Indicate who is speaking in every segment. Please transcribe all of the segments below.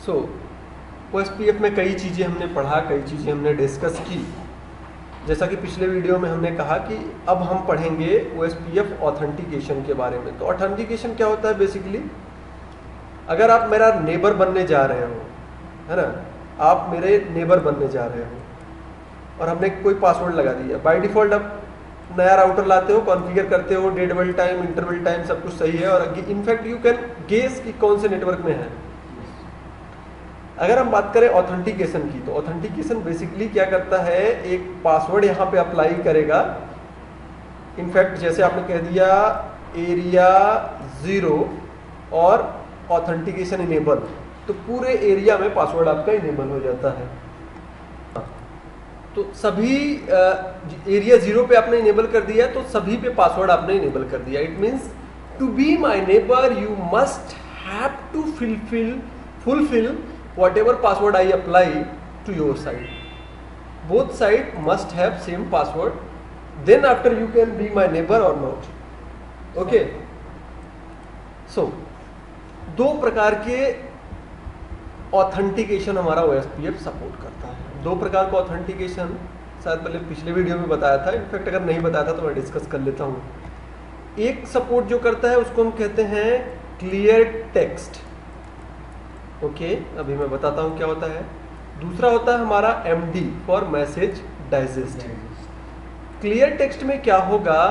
Speaker 1: सो OSPF में कई चीज़ें हमने पढ़ा, कई चीज़ें हमने डिस्कस की। जैसा कि पिछले वीडियो में हमने कहा कि अब हम पढ़ेंगे OSPF ऑथेंटिकेशन के बारे में। तो ऑथेंटिकेशन क्या होता है बेसिकली, अगर आप मेरा नेबर बनने जा रहे हो, है ना, आप मेरे नेबर बनने जा रहे हो और हमने कोई पासवर्ड लगा दिया। बाय डिफ़ॉल्ट आप नया राउटर लाते हो, कॉन्फ़िगर करते हो, डेडबल टाइम, इंटरवल टाइम सब कुछ सही है और इनफैक्ट यू कैन गेस कि कौन से नेटवर्क में है। अगर हम बात करें ऑथेंटिकेशन की, तो ऑथेंटिकेशन बेसिकली क्या करता है, एक पासवर्ड यहाँ पे अप्लाई करेगा। इनफैक्ट जैसे आपने कह दिया एरिया 0 और ऑथेंटिकेशन इनेबल, तो पूरे एरिया में पासवर्ड आपका इनेबल हो जाता है। तो सभी एरिया 0 पे आपने इनेबल कर दिया, तो सभी पे पासवर्ड आपने इनेबल कर दिया। It means to be my neighbour you must have to fulfil whatever password I apply to your side. Both side must have same password. Then after you can be my neighbor or not. Okay. So दो प्रकार के authentication हमारा OSPF support करता है। दो प्रकार का authentication शायद पहले पिछले वीडियो में बताया था, इनफैक्ट अगर नहीं बताया था तो मैं डिस्कस कर लेता हूँ। एक सपोर्ट जो करता है उसको हम कहते हैं क्लियर टेक्स्ट। ओके, अभी मैं बताता हूँ क्या होता है। दूसरा होता है हमारा MD for message digest. Clear text में क्या होगा,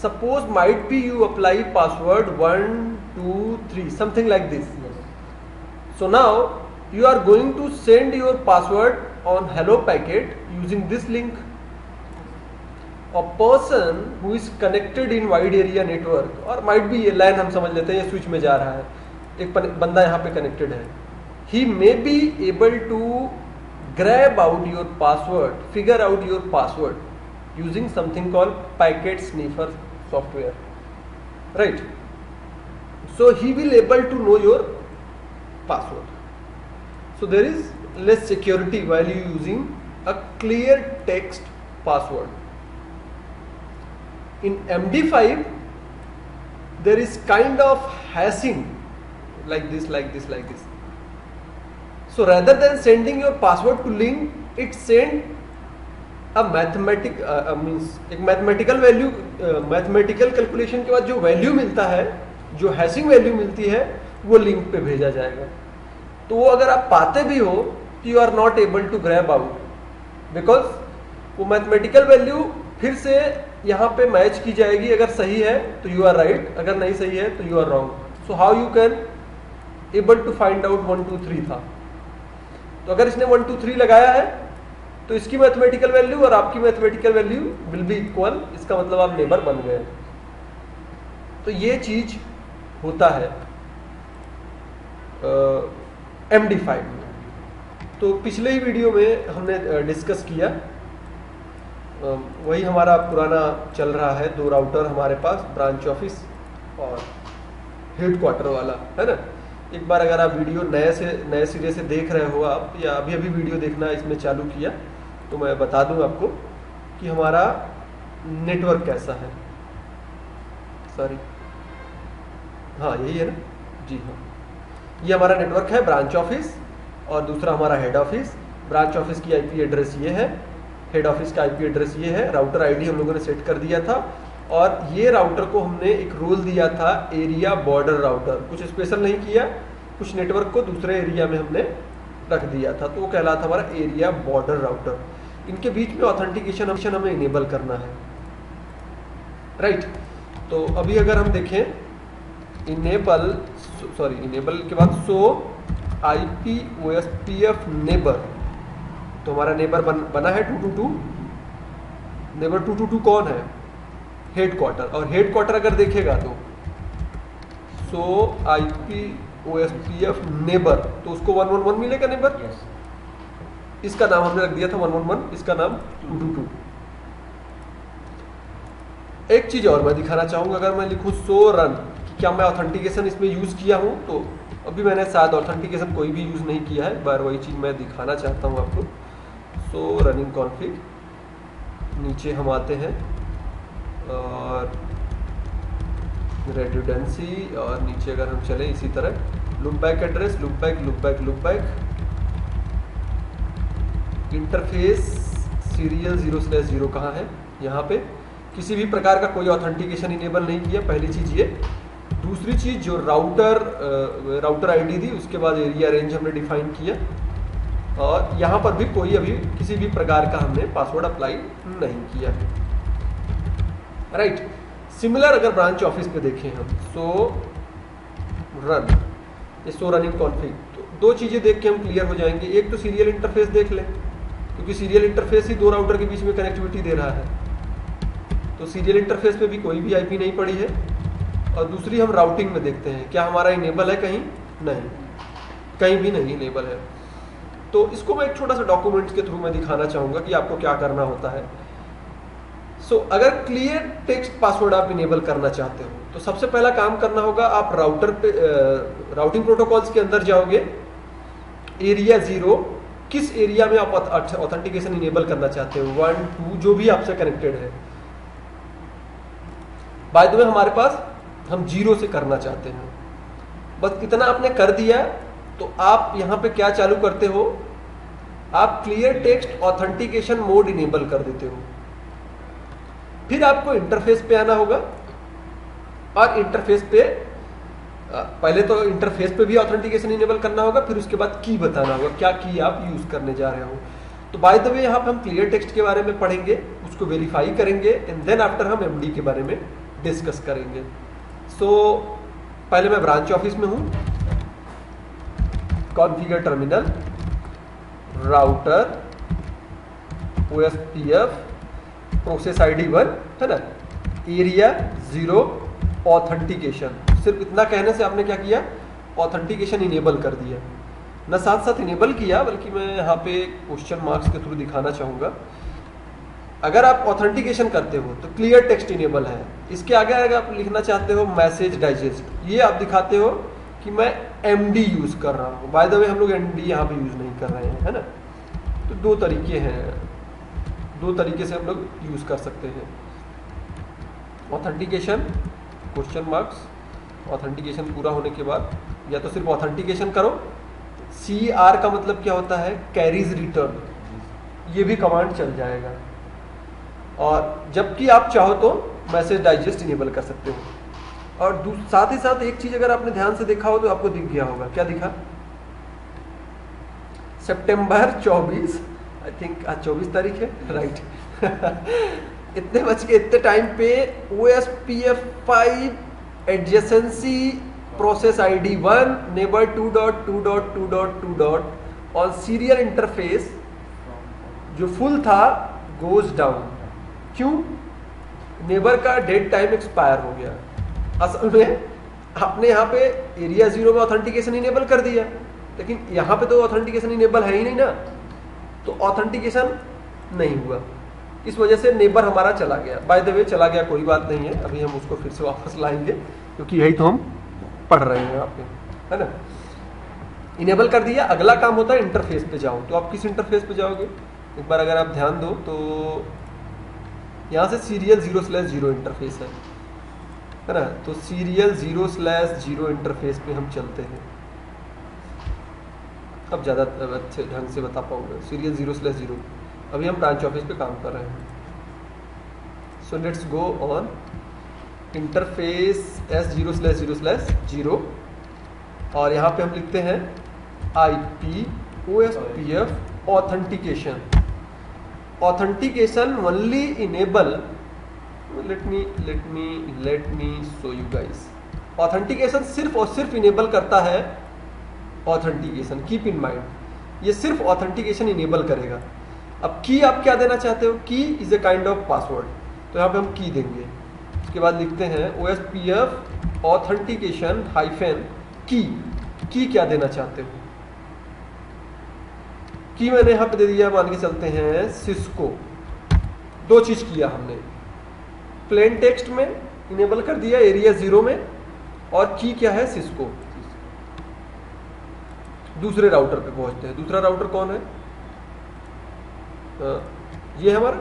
Speaker 1: suppose might be you apply password 1 2 3 something like this. So now you are going to send your password on hello packet using this link. A person who is connected in wide area network, or might be ये line हम समझ लेते हैं ये switch में जा रहा है, एक बंदा यहाँ पे कनेक्टेड है। He may be able to grab out your password, figure out your password using something called packet sniffer software, right? So he will able to know your password. So there is less security while you using a clear text password. In MD5 there is kind of hashing like this, like this, like this. So rather than sending your password to link, it send a एक mathematical value, mathematical calculation के बाद जो value मिलता है, जो hashing value मिलती है, वो लिंक पे भेजा जाएगा। तो वो अगर आप पाते भी हो तो you are not able to grab out, because वो मैथमेटिकल वैल्यू फिर से यहाँ पे मैच की जाएगी। अगर सही है तो यू आर राइट, अगर नहीं सही है तो you are wrong. So how you can able to find out 1 2 3 था। तो अगर इसने 1 2 3 लगाया है तो इसकी मैथमेटिकल वैल्यू और आपकी mathematical value will be equal, इसका मतलब आप नेबर बन गए। तो ये चीज होता है MD5 में। तो पिछले ही वीडियो में हमने डिस्कस किया, वही हमारा पुराना चल रहा है। 2 राउटर हमारे पास, ब्रांच ऑफिस और हेडक्वार्टर वाला, है ना। एक बार अगर आप वीडियो नए सिरे से देख रहे हो आप, या अभी वीडियो देखना इसमें चालू किया, तो मैं बता दूं आपको कि हमारा नेटवर्क कैसा है। सॉरी, हाँ यही है ना जी, हाँ ये हमारा नेटवर्क है, ब्रांच ऑफिस और दूसरा हमारा हेड ऑफिस। ब्रांच ऑफिस की IP एड्रेस ये है, हेड ऑफिस का IP एड्रेस ये है। राउटर ID हम लोगों ने सेट कर दिया था और ये राउटर को हमने एक रोल दिया था एरिया बॉर्डर राउटर। कुछ स्पेशल नहीं किया, कुछ नेटवर्क को दूसरे एरिया में हमने रख दिया था, तो वो कहलाता हमारा एरिया बॉर्डर राउटर। इनके बीच में ऑथेंटिकेशन ऑप्शन हमें इनेबल करना है, राइट। तो अभी अगर हम देखें इनेबल के बाद सो IP OSPF नेबर, तो हमारा नेबर बना है 222। नेबर 222 कौन है, हेडक्वार्टर। और हेडक्वार्टर अगर देखेगा तो सो IP OSPF नेबर, तो उसको 111 मिलेगा नेबर।
Speaker 2: yes.
Speaker 1: इसका नाम हमने रख दिया था 111, इसका नाम 222। एक चीज और मैं दिखाना चाहूंगा, अगर मैं लिखूं सो रन, क्या मैं ऑथेंटिकेशन इसमें यूज किया हूं, तो अभी मैंने शायद ऑथेंटिकेशन कोई भी यूज नहीं किया है। एक बार वही चीज मैं दिखाना चाहता हूं आपको। सो रनिंग कॉन्फिग, नीचे हम आते हैं और रेडुडेंसी, और नीचे अगर हम चले इसी तरह loopback address, loopback loopback loopback, interface serial 0/0 कहाँ है, यहाँ पे। किसी भी प्रकार का कोई ऑथेंटिकेशन इनेबल नहीं किया, पहली चीज़ ये। दूसरी चीज़ जो राउटर आईडी थी, उसके बाद एरिया रेंज हमने डिफाइन किया, और यहाँ पर भी कोई अभी किसी भी प्रकार का हमने पासवर्ड अप्लाई नहीं किया है, राइट। सिमिलर अगर ब्रांच ऑफिस पे देखें हम, सो रनिंग कॉन्फ़िग, तो दो चीज़ें देख के हम क्लियर हो जाएंगे। एक तो सीरियल इंटरफेस देख लें, क्योंकि सीरियल इंटरफेस ही दो राउटर के बीच में कनेक्टिविटी दे रहा है, तो सीरियल इंटरफेस पे भी कोई भी आईपी नहीं पड़ी है। और दूसरी हम राउटिंग में देखते हैं, क्या हमारा इनेबल है, कहीं नहीं, कहीं भी नहीं इनेबल है। तो इसको मैं एक छोटा सा डॉक्यूमेंट्स के थ्रू मैं दिखाना चाहूँगा कि आपको क्या करना होता है। अगर क्लियर टेक्स्ट पासवर्ड आप इनेबल करना चाहते हो, तो सबसे पहला काम करना होगा, आप राउटर पे राउटिंग प्रोटोकॉल्स के अंदर जाओगे, एरिया 0, किस एरिया में आप ऑथेंटिकेशन इनेबल करना चाहते हो, 1 2 जो भी आपसे कनेक्टेड है। बाय द वे हमारे पास हम 0 से करना चाहते हैं, बस इतना आपने कर दिया, तो आप यहाँ पे क्या चालू करते हो, आप clear text authentication mode enable कर देते हो। फिर आपको इंटरफेस पे आना होगा, और इंटरफेस पे पहले तो इंटरफेस पे भी ऑथेंटिकेशन इनेबल करना होगा, फिर उसके बाद की बताना होगा, क्या की आप यूज करने जा रहे हो। तो बाय द वे यहाँ पे हम क्लियर टेक्स्ट के बारे में पढ़ेंगे, उसको वेरीफाई करेंगे, एंड देन आफ्टर हम एमडी के बारे में डिस्कस करेंगे। पहले मैं ब्रांच ऑफिस में हूँ, configure terminal, router, OSPF, process ID 1 है ना, एरिया 0, ऑथेंटिकेशन। सिर्फ इतना कहने से आपने क्या किया, ऑथेंटिकेशन इनेबल कर दिया। न साथ साथ इनेबल किया, बल्कि मैं यहाँ पे क्वेश्चन मार्क्स के थ्रू दिखाना चाहूँगा। अगर आप ऑथेंटिकेशन करते हो तो क्लियर टेक्स्ट इनेबल है, इसके आगे अगर आप लिखना चाहते हो मैसेज डाइजेस्ट, ये आप दिखाते हो कि मैं MD यूज कर रहा हूँ। बाय द वे हम लोग MD यहाँ पे यूज नहीं कर रहे हैं, है ना। तो दो तरीके हैं, दो तरीके से हम लोग यूज कर सकते हैं। ऑथेंटिकेशन क्वेश्चन मार्क्स, ऑथेंटिकेशन पूरा होने के बाद या तो सिर्फ ऑथेंटिकेशन करो, CR का मतलब क्या होता है, कैरीज रिटर्न, ये भी कमांड चल जाएगा। और जबकि आप चाहो तो मैसेज डाइजेस्ट इनेबल कर सकते हो। और साथ ही साथ एक चीज अगर आपने ध्यान से देखा हो तो आपको दिख गया होगा, क्या दिखा, सितंबर 24, आई थिंक आज 24 तारीख है, राइट। इतने बज के इतने टाइम पे OSPF 5 adjacency process ID 1 neighbour 2.2.2.2 और सीरियल इंटरफेस जो फुल था गोज डाउन। क्यों, नेबर का डेड टाइम एक्सपायर हो गया। असल में आपने यहाँ पे एरिया 0 में ऑथेंटिकेशन इनेबल कर दिया, लेकिन यहाँ पे तो ऑथेंटिकेशन इनेबल है ही नहीं ना, तो ऑथेंटिकेशन नहीं हुआ, इस वजह से नेबर हमारा चला गया। बाय द वे चला गया कोई बात नहीं है, अभी हम उसको फिर से वापस लाएंगे, क्योंकि यही तो हम पढ़ रहे हैं यहाँ पे, है ना। इनेबल कर दिया, अगला काम होता है इंटरफेस पे जाओ। तो आप किस इंटरफेस पे जाओगे, एक बार अगर आप ध्यान दो तो यहाँ से सीरियल 0/0 इंटरफेस है ना। तो सीरियल 0/0 इंटरफेस पे हम चलते हैं, अब ज़्यादा अच्छे ढंग से बता पाऊंगा। सीरियल 0/0, अभी हम ब्रांच ऑफिस पे काम कर रहे हैं। So let's go on interface S0/0/0, और यहाँ पे हम लिखते हैं IP OSPF authentication. Authentication only enable, let me show you guys. Authentication सिर्फ और सिर्फ इनेबल करता है ऑथेंटिकेशन, कीप इन माइंड, ये सिर्फ ऑथेंटिकेशन इनेबल करेगा। अब की आप क्या देना चाहते हो, की is a kind of password, तो यहाँ पे हम की देंगे। उसके बाद लिखते हैं OSPF ऑथेंटिकेशन -की क्या देना चाहते हो। की मैंने यहाँ पे दे दिया, मान के चलते हैं सिस्को। दो चीज किया हमने, प्लेन टेक्स्ट में इनेबल कर दिया एरिया 0 में, और की क्या है, सिस्को। दूसरे राउटर पे पहुंचते हैं। दूसरा राउटर कौन है, ये है हमारा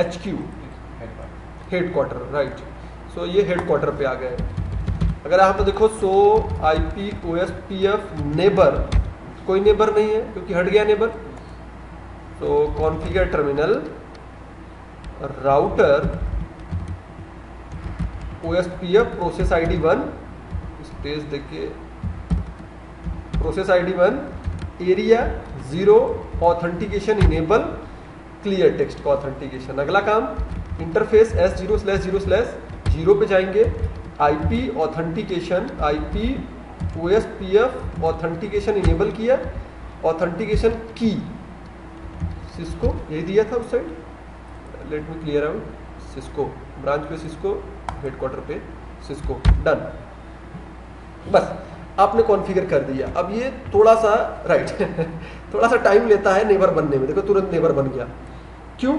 Speaker 1: HQ हेडक्वार्टर, राइट। सो ये हेडक्वार्टर पे आ गए, अगर यहाँ पे देखो सो IP OSPF नेबर, कोई नेबर नहीं है क्योंकि हट गया नेबर। तो configure terminal router OSPF process ID 1 space देखिए process ID 1 area 0 authentication enable clear text का ऑथेंटिकेशन। अगला काम इंटरफेस S0/0/0 पे जाएंगे, IP authentication IP OSPF authentication enable किया, ऑथेंटिकेशन की सिस्को यही दिया था उस side, let me clear out Cisco, branch पे सिस्को, हेडक्वार्टर पे सिस्को, डन। बस आपने कॉन्फ़िगर कर दिया। अब ये थोड़ा सा राइट थोड़ा सा टाइम लेता है नेबर बनने में। देखो तुरंत नेबर बन गया, क्यों?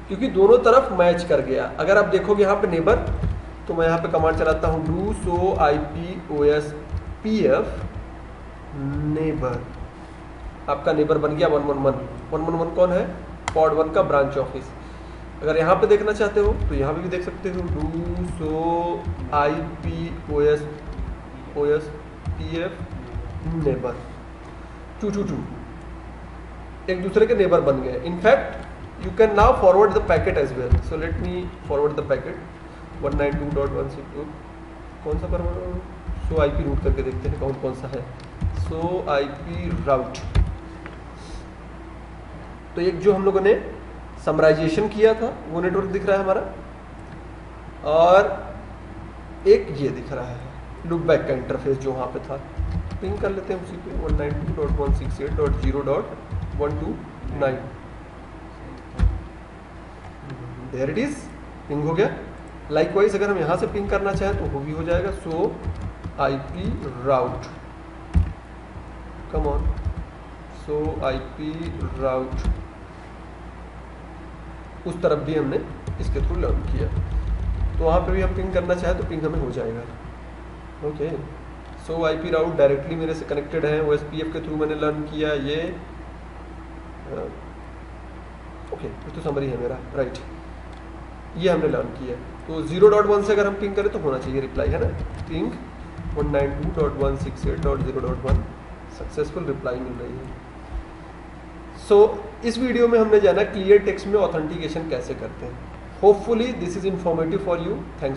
Speaker 1: क्योंकि दोनों तरफ मैच कर गया। अगर आप देखोगे यहाँ पे नेबर, तो मैं यहाँ पे कमांड चलाता हूँ do so IP OSPF neighbour, आपका नेबर बन गया 111। 111 कौन है? पॉड 1 का ब्रांच ऑफिस। अगर यहाँ पे देखना चाहते हो तो यहाँ पे भी देख सकते हो do so IP OSPF neighbour 222, एक दूसरे के नेबर बन गए। In fact you can now forward the packet as well. So let me forward the packet 192.162, कौन सा फॉरवर्ड? सो IP रूट करके देखते हैं कौन कौन सा है। सो IP राउट, तो एक जो हम लोगों ने समराइजेशन किया था वो नेटवर्क दिख रहा है हमारा, और एक ये दिख रहा है लुक बैक का इंटरफेस जो वहाँ पे था। पिंग कर लेते हैं उसी पे 192.168.0.129, देयर इट इज, पिंग हो गया। लाइकवाइज अगर हम यहाँ से पिंग करना चाहें तो वो भी हो जाएगा। सो IP route, come on, so IP राउट, उस तरफ भी हमने इसके थ्रू लर्न किया, तो वहाँ पे भी हम पिंग करना चाहे तो पिंग हमें हो जाएगा। ओके, सो IP राउट डायरेक्टली मेरे से कनेक्टेड है, OSPF के थ्रू मैंने लर्न किया ये। ओके, तो समरी है मेरा, राइट, ये हमने लर्न किया। तो 0.1 से अगर हम पिंग करें तो होना चाहिए रिप्लाई, है ना? पिंग 192.168.0.1 सक्सेसफुल रिप्लाई मिल रही है। सो इस वीडियो में हमने जाना क्लियर टेक्स्ट में ऑथेंटिकेशन कैसे करते हैं। Hopefully this is informative for you. Thanks.